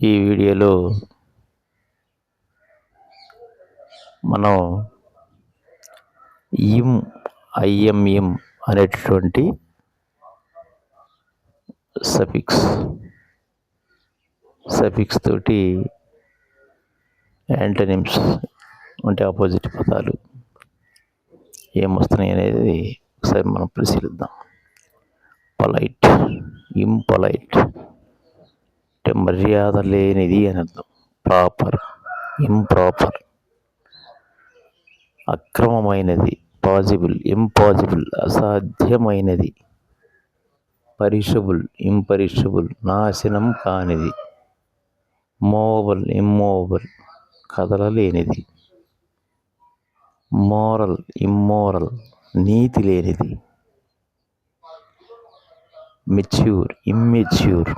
ఈ వీడియోలో మనం ఐఎంఎం అనేటటువంటి సఫిక్స్ తోటి యాంటనిమ్స్ అంటే ఆపోజిట్ పదాలు ఏమొస్తున్నాయి అనేది ఒకసారి మనం పరిశీలిద్దాం. పొలైట్, ఇంపొలైట్ అంటే మర్యాద లేనిది అని అర్థం. ప్రాపర్, ఇంప్రాపర్, అక్రమమైనది, పాజిబుల్, ఇంపాసిబుల్, అసాధ్యమైనది, పరిషబుల్, ఇంపరిషబుల్, నాశనం కానిది, మూవబుల్, ఇమ్మూవబుల్, కదలలేనిది, మోరల్, ఇమ్మోరల్, నీతి లేనిది, mature, immature,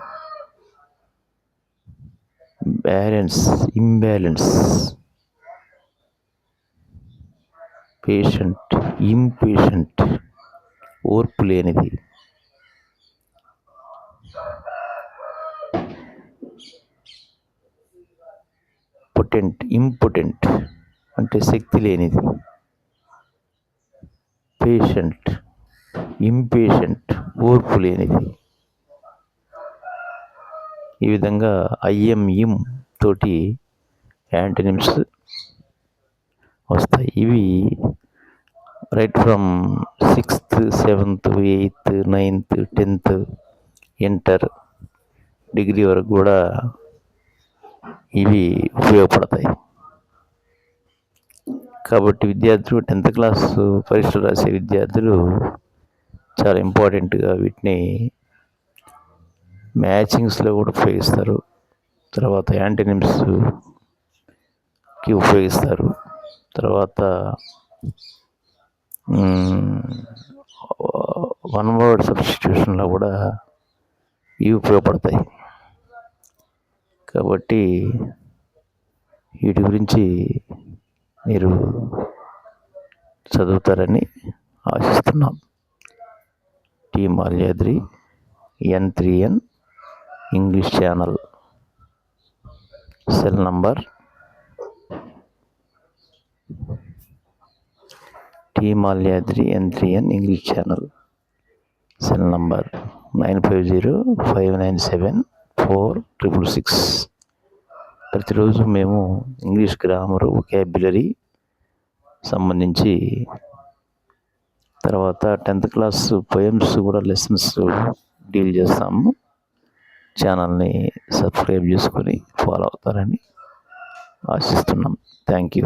balance, imbalance, patient, impatient, ఓర్పు లేనిది, పొటెంట్, ఇంపొటెంట్ అంటే శక్తి లేనిది, పేషెంట్, ఇంపేషెంట్, ఓర్పు లేనిది. ఈ విధంగా ఐఎంఎం తోటి యాంటనిమ్స్ వస్తాయి. ఇవి right from 6th, 7th, 8th, 9th, 10th, inter, degree వరకు కూడా ఇవి ఉపయోగపడతాయి. కాబట్టి విద్యార్థులు 10th క్లాస్ పరీక్షలు రాసే విద్యార్థులు చాలా ఇంపార్టెంట్గా వీటిని మ్యాచింగ్స్లో కూడా ఉపయోగిస్తారు. తర్వాత యాంటనిమ్స్కి ఉపయోగిస్తారు. తర్వాత వన్ వర్డ్ సబ్స్టిట్యూషన్లో కూడా ఇవి ఉపయోగపడతాయి. కాబట్టి వీటి గురించి మీరు చదువుతారని ఆశిస్తున్నాం. T Malyadri, N3N English channel, cell number T Malyadri N3N English channel, cell number 9505974666. ప్రతిరోజు మేము ఇంగ్లీష్ గ్రామరు, వొకాబ్యులరీ సంబంధించి, తర్వాత 10th క్లాస్ పోయమ్స్ కూడా లెసన్స్ డీల్ చేస్తాము. ఛానల్ని సబ్స్క్రైబ్ చేసుకొని ఫాలో అవుతారని ఆశిస్తున్నాం. Thank you.